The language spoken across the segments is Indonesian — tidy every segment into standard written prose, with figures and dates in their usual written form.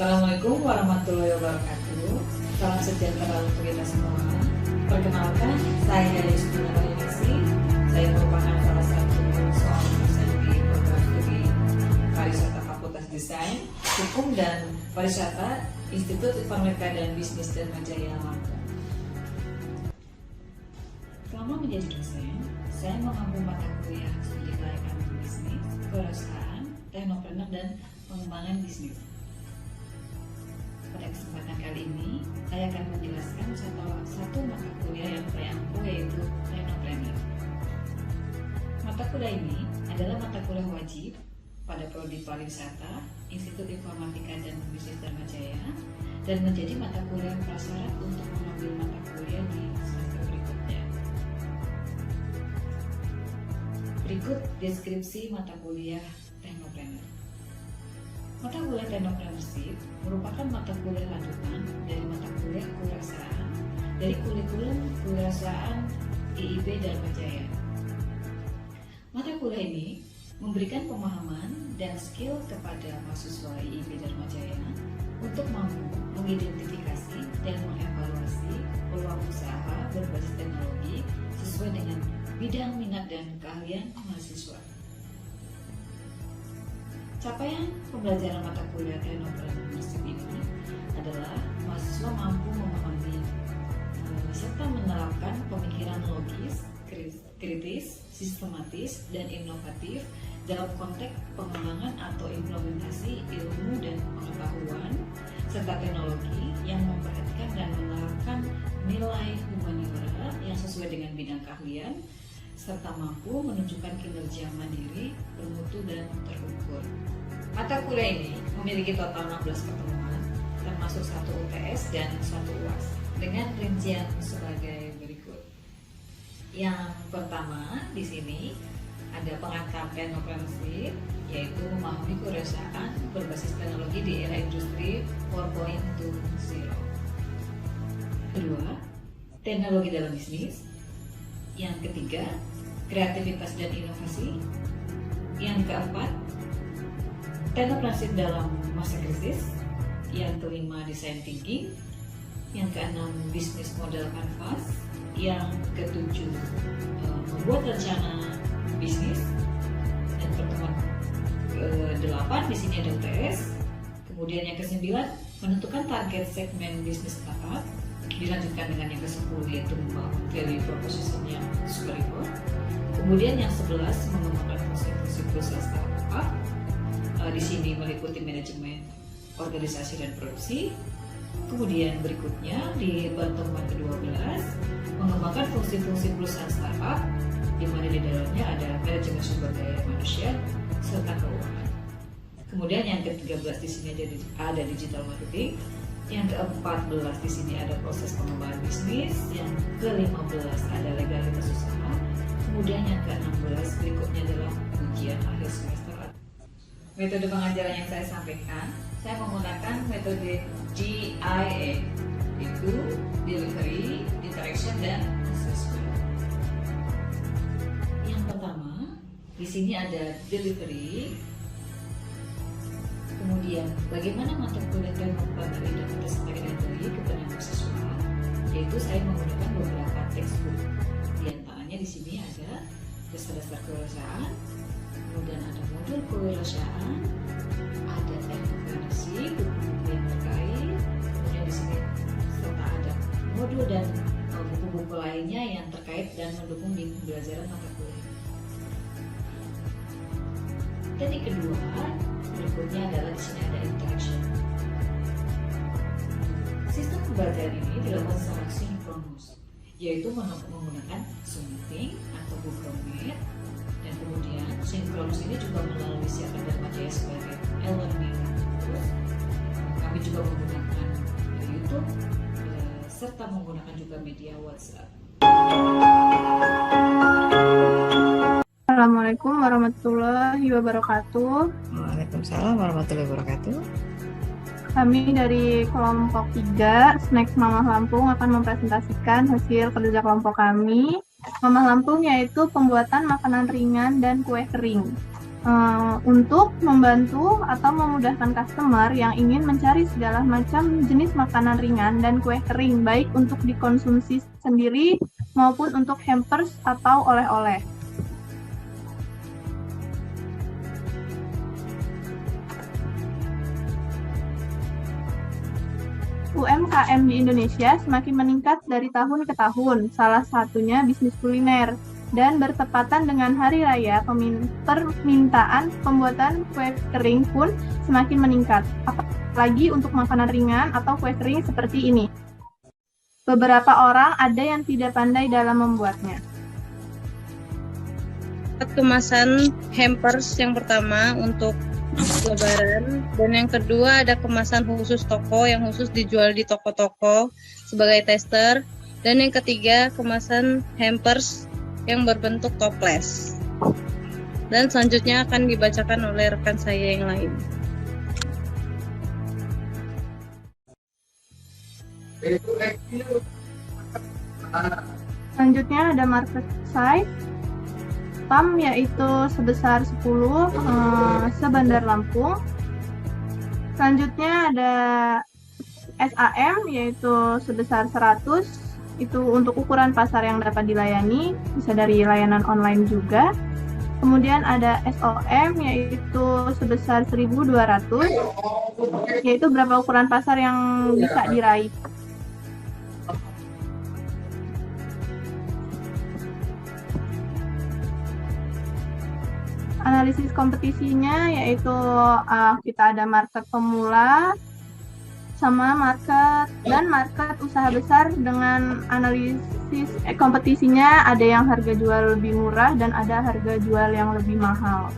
Assalamualaikum warahmatullahi wabarakatuh. Salam sejahtera untuk kita semua. Perkenalkan, saya Yustina Yunisi. Saya merupakan salah satu seorang dosen di program studi pariwisata Fakultas Desain, Hukum dan Pariwisata Institut Informatika dan Bisnis Dharmajaya Lampung. Selama menjadi dosen, saya mengambil mata kuliah studi kelayakan bisnis, kewirausahaan, teknopreneur dan pengembangan bisnis. Pada kesempatan kali ini, saya akan menjelaskan satu mata kuliah yang saya ampu, yaitu teknopreneur. Mata kuliah ini adalah mata kuliah wajib pada prodi pariwisata Institut Informatika dan Bisnis Dharmajaya dan menjadi mata kuliah prasyarat untuk mengambil mata kuliah di semester berikutnya. Berikut deskripsi mata kuliah teknopreneur. Mata kuliah Technopreneurship merupakan mata kuliah lanjutan dari mata kuliah kewirausahaan dari kurikulum kewirausahaan IIB Dharmajaya. Mata kuliah ini memberikan pemahaman dan skill kepada mahasiswa IIB Dharmajaya untuk mampu mengidentifikasi dan mengevaluasi peluang usaha berbasis teknologi sesuai dengan bidang minat dan keahlian mahasiswa. Capaian pembelajaran mata kuliah Technopreneurship ini adalah mahasiswa mampu memahami serta menerapkan pemikiran logis, kritis, sistematis, dan inovatif dalam konteks pengembangan atau implementasi ilmu dan pengetahuan serta teknologi yang memperhatikan dan menerapkan nilai humaniora yang sesuai dengan bidang keahlian serta mampu menunjukkan kinerja mandiri, bermutu, dan terukur. Mata kuliah ini memiliki total 16 pertemuan, termasuk 1 UTS dan 1 UAS, dengan rincian sebagai berikut. Yang pertama di sini ada pengantar Technopreneurship, yaitu memahami kewirausahaan berbasis teknologi di era industri 4.0. Kedua, teknologi dalam bisnis. Yang ketiga, kreativitas dan inovasi. Yang keempat, Technopreneurship dalam masa krisis. Yang kelima, design thinking. Yang keenam, bisnis model canvas. Yang ketujuh, membuat rencana bisnis. Dan pertemuan ke-8 di sini ada UTS. Kemudian yang ke-9, menentukan target segmen bisnis startup. Dilanjutkan dengan yang ke-10, yaitu membangun value proposition yang superior. Kemudian yang 11, mengembangkan fungsi-fungsi perusahaan startup. Di sini meliputi manajemen, organisasi, dan produksi. Kemudian berikutnya di pertemuan ke-12, mengembangkan fungsi-fungsi perusahaan startup, di mana di dalamnya ada manajemen sumber daya manusia serta keuangan. Kemudian yang ke-13 di sini ada digital marketing. Yang ke-14 di sini ada proses pengembangan bisnis. Yang ke-15 ada legalitas usaha. Kemudian yang ke-16 berikutnya adalah ujian akhir semester. Metode pengajaran yang saya sampaikan, saya menggunakan metode GIA, itu delivery, interaction, dan assessment. Yang pertama, di sini ada delivery. Kemudian, bagaimana mata kuliah Technopreneurship ini dapat disampaikan kepada mahasiswa? Yaitu saya menggunakan beberapa textbook. Di antaranya di sini ada dasar-dasar kewirausahaan, kemudian ada modul kewirausahaan, ada Technopreneurship, buku-buku yang terkait, kemudian di sini serta ada modul dan buku-buku lainnya yang terkait dan mendukung di pembelajaran mata kuliah. Teknik kedua berikutnya adalah di sini ada interaction. Sistem pembelajaran ini dilakukan secara sinkronus, yaitu menggunakan Zoom Meeting atau Google Meet, dan kemudian sinkronus ini juga melalui siaran Dharmajaya sebagai e-learning. Kami juga menggunakan YouTube serta menggunakan juga media WhatsApp. Assalamualaikum warahmatullahi wabarakatuh. Waalaikumsalam warahmatullahi wabarakatuh. Kami dari kelompok 3, Snack Mamah Lampung akan mempresentasikan hasil kerja kelompok kami. Mamah Lampung yaitu pembuatan makanan ringan dan kue kering. untuk membantu atau memudahkan customer yang ingin mencari segala macam jenis makanan ringan dan kue kering, baik untuk dikonsumsi sendiri maupun untuk hampers atau oleh-oleh. UMKM di Indonesia semakin meningkat dari tahun ke tahun, salah satunya bisnis kuliner, dan bertepatan dengan hari raya, permintaan pembuatan kue kering pun semakin meningkat, apalagi untuk makanan ringan atau kue kering seperti ini. Beberapa orang ada yang tidak pandai dalam membuatnya. Kemasan hampers yang pertama untuk Lebaran, dan yang kedua ada kemasan khusus toko yang khusus dijual di toko-toko sebagai tester, dan yang ketiga kemasan hampers yang berbentuk toples, dan selanjutnya akan dibacakan oleh rekan saya yang lain. Selanjutnya ada market size PAM, yaitu sebesar 10 sebandar Lampung. Selanjutnya ada SAM, yaitu sebesar 100, itu untuk ukuran pasar yang dapat dilayani, bisa dari layanan online juga. Kemudian ada SOM, yaitu sebesar 1.200, yaitu berapa ukuran pasar yang bisa diraih. Analisis kompetisinya yaitu kita ada market pemula sama market dan market usaha besar. Dengan analisis kompetisinya ada yang harga jual lebih murah dan ada harga jual yang lebih mahal.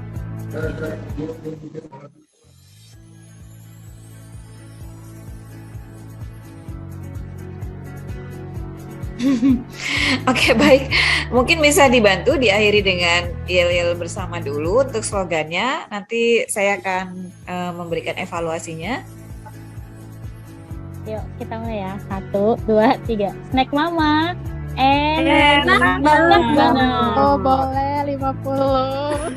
Oke, baik. Mungkin bisa dibantu diakhiri dengan yel-yel bersama dulu untuk slogannya. Nanti saya akan memberikan evaluasinya. Yuk kita mulai ya. 1, 2, 3. Snack Mama. Enak banget. Oh, boleh 50.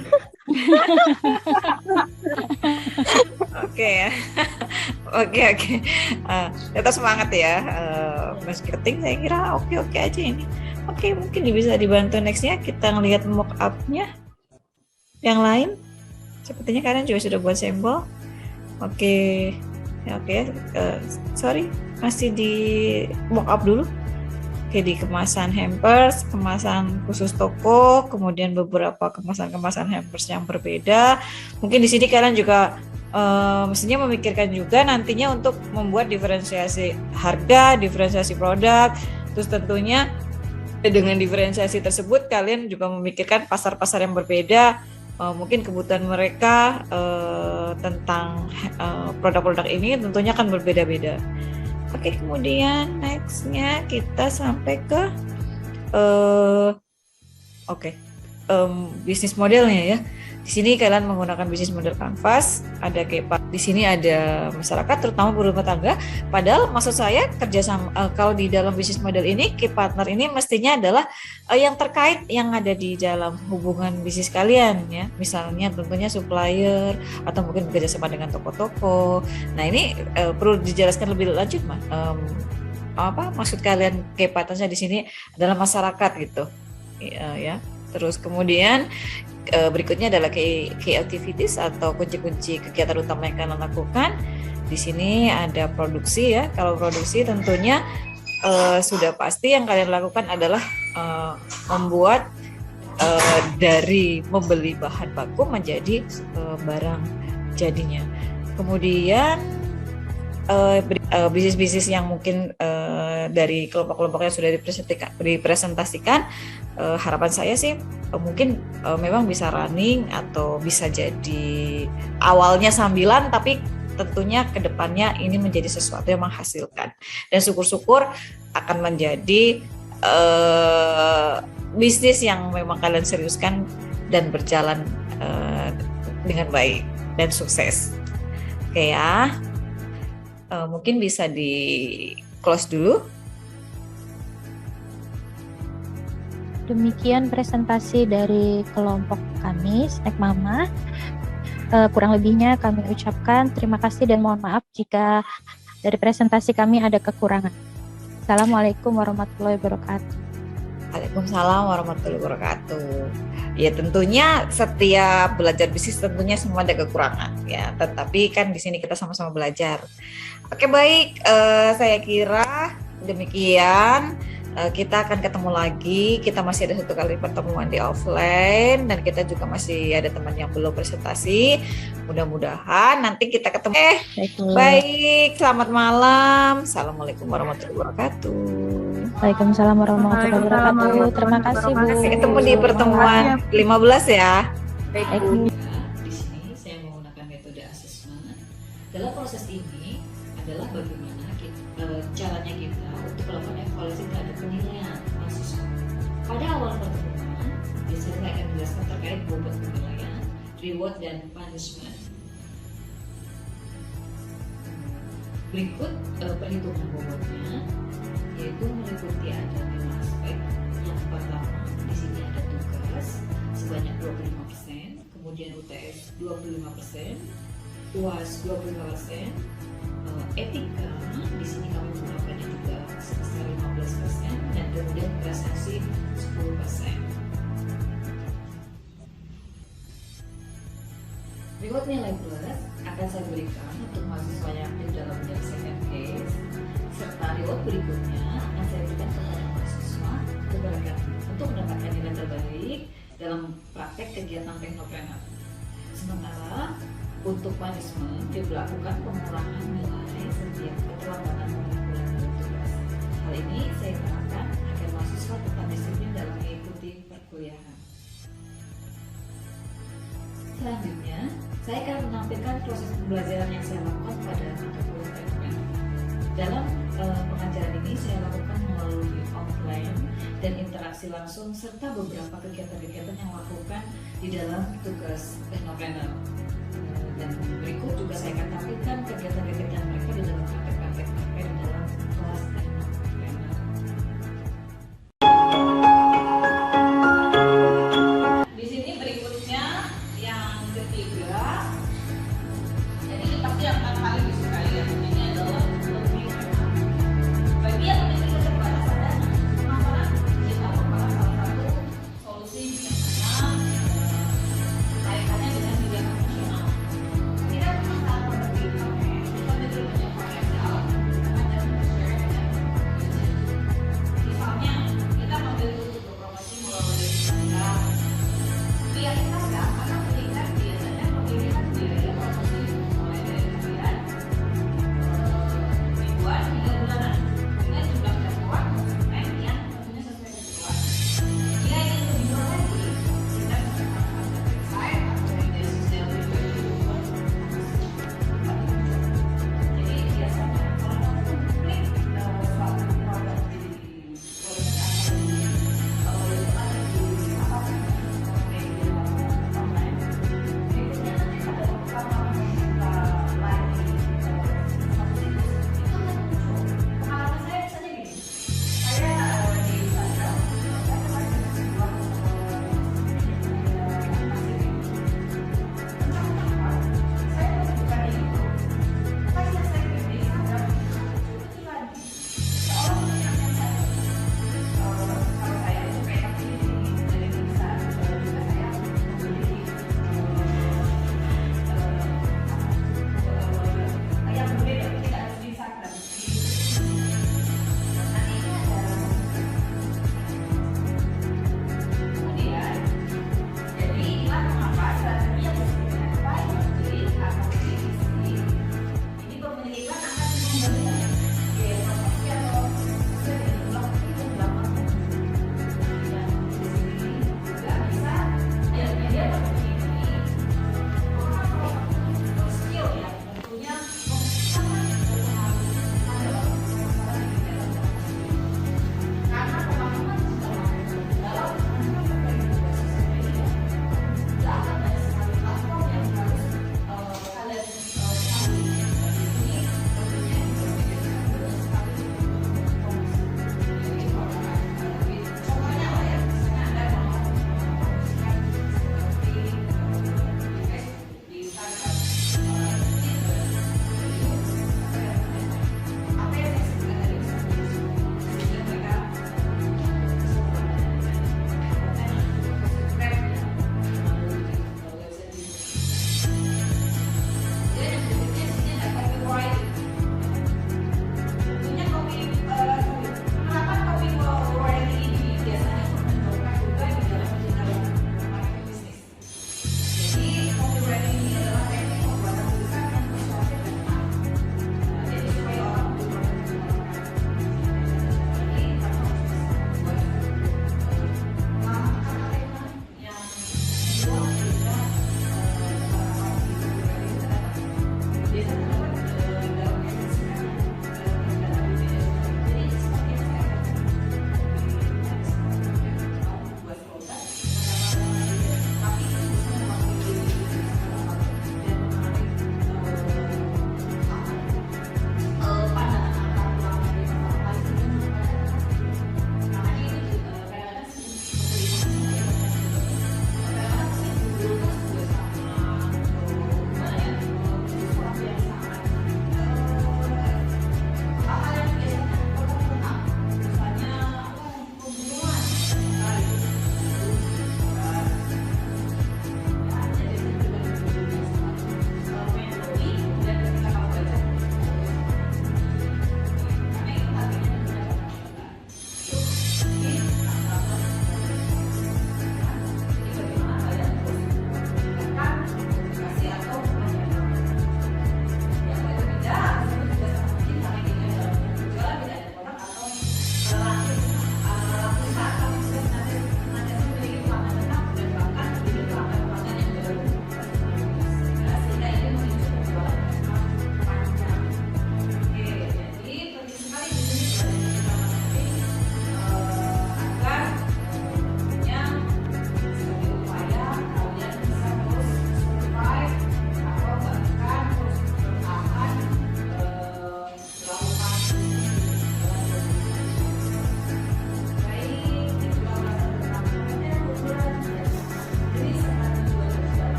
Oke ya. Oke. Tetap semangat ya. Marketing saya kira oke aja ini. Oke, mungkin bisa dibantu nextnya kita ngelihat mock up-nya yang lain. Sepertinya kalian juga sudah buat sampel. Oke. Sorry, masih di mock up dulu. Oke, di kemasan hampers, kemasan khusus toko, kemudian beberapa kemasan hampers yang berbeda. Mungkin di sini kalian juga mestinya memikirkan juga nantinya untuk membuat diferensiasi harga, diferensiasi produk. Terus tentunya dengan diferensiasi tersebut kalian juga memikirkan pasar-pasar yang berbeda, mungkin kebutuhan mereka tentang produk-produk ini tentunya akan berbeda-beda. Oke, kemudian nextnya kita sampai ke bisnis modelnya ya. Di sini kalian menggunakan bisnis model kanvas, ada di sini ada masyarakat terutama berumah tangga. Padahal maksud saya kerjasama kalau di dalam bisnis model ini key partner ini mestinya adalah yang terkait yang ada di dalam hubungan bisnis kalian ya. Misalnya tentunya supplier atau mungkin bekerjasama dengan toko-toko. Nah ini perlu dijelaskan lebih lanjut apa maksud kalian key partnernya di sini adalah masyarakat gitu ya. Terus kemudian berikutnya adalah key activities atau kunci-kunci kegiatan utama yang kalian lakukan. Di sini ada produksi ya. Kalau produksi tentunya sudah pasti yang kalian lakukan adalah membuat dari membeli bahan baku menjadi barang jadinya. Kemudian bisnis-bisnis yang mungkin dari kelompok-kelompok yang sudah dipresentasikan, harapan saya sih mungkin memang bisa running atau bisa jadi awalnya sambilan, tapi tentunya kedepannya ini menjadi sesuatu yang menghasilkan dan syukur-syukur akan menjadi bisnis yang memang kalian seriuskan dan berjalan dengan baik dan sukses. Oke ya. Mungkin bisa di close dulu. demikian presentasi dari kelompok kami, Snack Mama. Kurang lebihnya kami ucapkan terima kasih dan mohon maaf jika dari presentasi kami ada kekurangan. Assalamualaikum warahmatullahi wabarakatuh. Waalaikumsalam warahmatullahi wabarakatuh. Ya tentunya setiap belajar bisnis tentunya semua ada kekurangan ya, tetapi kan di sini kita sama-sama belajar. Oke baik, saya kira demikian. Kita akan ketemu lagi. Kita masih ada satu kali pertemuan di offline dan kita juga masih ada teman yang belum presentasi. Mudah-mudahan nanti kita ketemu. Baik, selamat malam. Assalamualaikum warahmatullahi wabarakatuh. Waalaikumsalam warahmatullahi wabarakatuh. Terima kasih Bu. Sampai ketemu di pertemuan 15 ya. Baik Bu. Di sini saya menggunakan metode asesmen. Dalam proses ini adalah bagaimana caranya kita untuk melakukan evaluasi terhadap penilaian mahasiswa. Pada awal pertemuan, biasanya saya akan menjelaskan terkait bobot penilaian, reward dan punishment. Berikut perhitungan bobotnya, yaitu meliputi ada 5 aspek. Yang pertama, di sini ada tugas sebanyak 25%, kemudian UTS 25%, UAS 25%, etika di sini kami menggunakannya juga sebesar 15% dan kemudian prestasi 10%. Reward nilai plus akan saya berikan untuk mahasiswa yang aktif dalam menyelesaikan case, serta reward berikutnya akan saya berikan kepada mahasiswa untuk mendapatkan nilai terbaik dalam praktek kegiatan teknopreneur. Sementara untuk punishment diberlakukan pengurangan nilai setiap keterlambatan pengumpulan tugas. Hal ini saya harapkan agar mahasiswa tetap disiplin dalam mengikuti perkuliahan. Selanjutnya, saya akan menampilkan proses pembelajaran yang saya lakukan pada mata kuliah teknopreneur. Dalam pengajaran ini saya lakukan melalui offline dan interaksi langsung serta beberapa kegiatan-kegiatan yang lakukan di dalam tugas teknopreneur. Dan berikut juga saya akan tampilkan kegiatan-kegiatan mereka di dalam praktek-praktek mereka di dalam kelas teknopreneur. Di sini berikutnya yang ketiga, jadi ini pasti yang paling disukai ya. Ini adalah lebih bagi yang memiliki keterbatasan dana, maka kita merupakan salah satu solusi yang kaitannya dengan kegiatan nasional. Tidak memang sangat penting, kita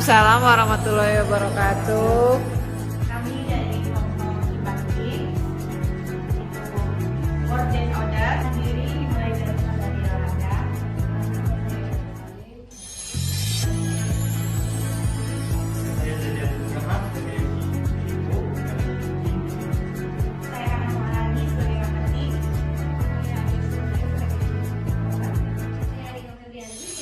Waalaikumsalam warahmatullahi wabarakatuh. Kami dari kelompok Kibakti Word and Order sendiri dimulai dari olahraga. Saya akan mengalami sebagai pemerhati. Saya Rino Febrianti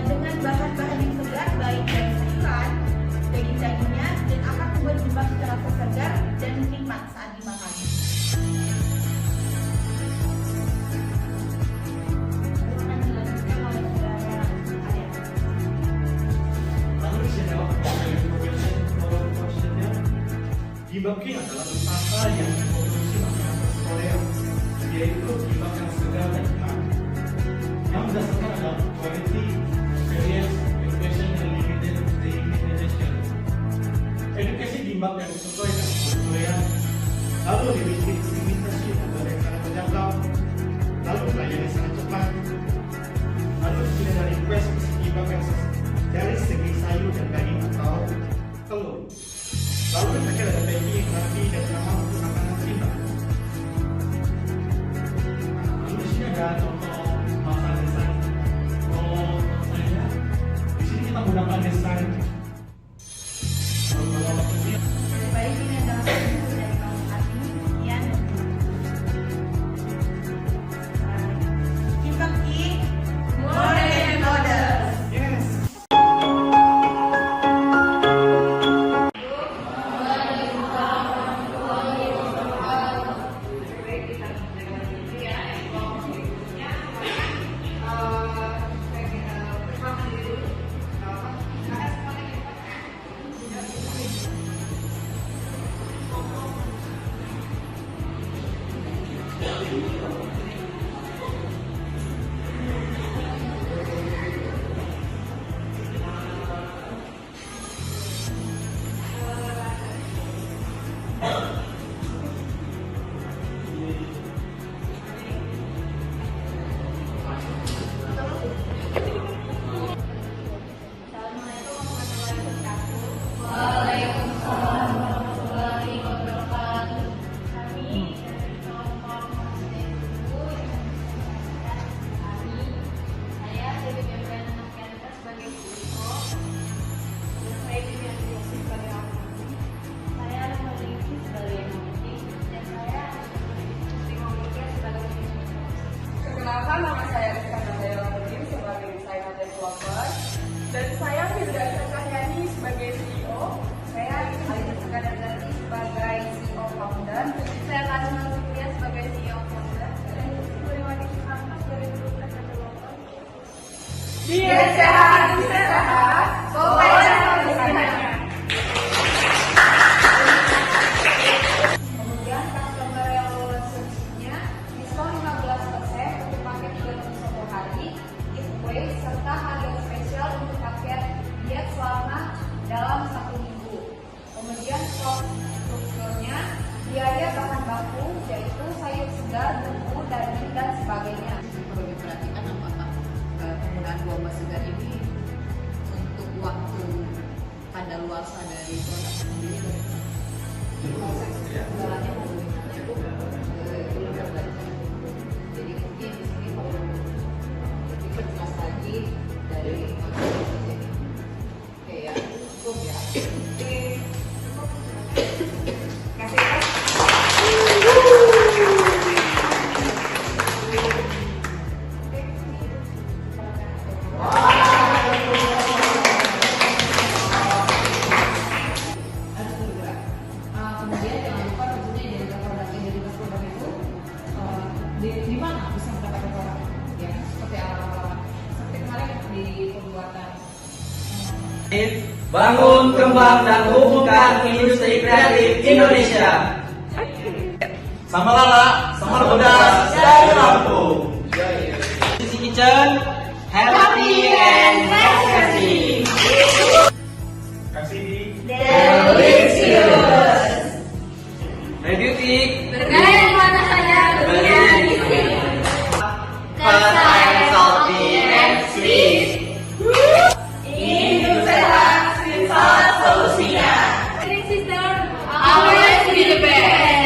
dengan bahan-bahan yang segar baik dari sayuran, daging-dagingnya, dan akan membuat gimbap secara segar dan nikmat saat dimakan. Akan dilanjutkan oleh saudara Arya. Gimbap King adalah usaha yang memproduksi makanan khas Korea, yaitu gimbap yang segar dan nikmat. Yang berdasarkan adalah quality, experience, education, dan limited edition. Edukasi gimbap yang sesuai dengan kultur Korea, lalu limitasi dari cara terjangkau, lalu pelayanan sangat cepat, lalu di sini ada request gimbap yang dari segi sayur dan daging atau telur. Lalu terakhir ada packing, rapi, dan ramah untuk makanan timbang. Lalu di sini ada contoh masalah desain. Kalau saya, di sini kita menggunakan desain. Kalau maksudnya Baik, ini adalah video dari kaum hati. Sekian. Gimbap King Word and Order. yes. Perkenalkan, nama saya Rizka Nandayalaudin sebagai desainer developer dan saya Firdausya Cahyani sebagai CEO. Saya Alisa Sekadardati sebagai CEO founder. Saya Karina Sukria sebagai CEO founder dan Ibu Iwani Sukarno sebagai developer developer. Biar sehat, bisa sehat, pokoknya desainnya. Kemudian customer relationship-nya diskon 15% untuk paket 31 hari, giveaway, serta hadiah spesial untuk paket diet selama dalam 1 minggu. Kemudian strukturnya biaya bahan baku yaitu sayur segar, bumbu, daging, dan sebagainya. Perlu diperhatikan apakah penggunaan buah segar ini untuk waktu kadaluarsa dari produk sendiri proses penjualannya menggunakan itu belum terbaca. Jadi mungkin di sini perlu lebih perjelas lagi dari jadi oke ya cukup ya. Kasih kemudian jangan lupa tentunya identitas produk, identitas produk itu di mana bisa mendapatkan produk. Bangun, kembang, dan hubungkan industri kreatif Indonesia. Sama Lala, sama Bodas, dari Lampung. Sisi Kitchen, happy and happy. Kasih di Delicious. Beauty. Bergaya mana saja dunia di sini. Fast, salty, and sweet. Industri sisa solusinya. Sister, always be the best.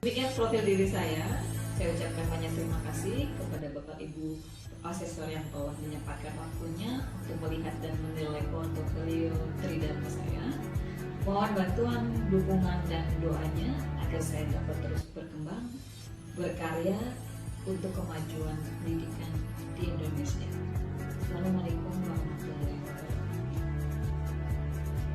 Demikian profil diri saya. Saya ucapkan banyak terima kasih kepada Bapak Ibu asesor yang telah menyempatkan waktunya untuk melihat dan menilai portofolio Tridharma saya. Mohon bantuan, dukungan, dan doanya agar saya dapat terus berkembang, berkarya untuk kemajuan pendidikan di Indonesia. Assalamualaikum warahmatullahi wabarakatuh.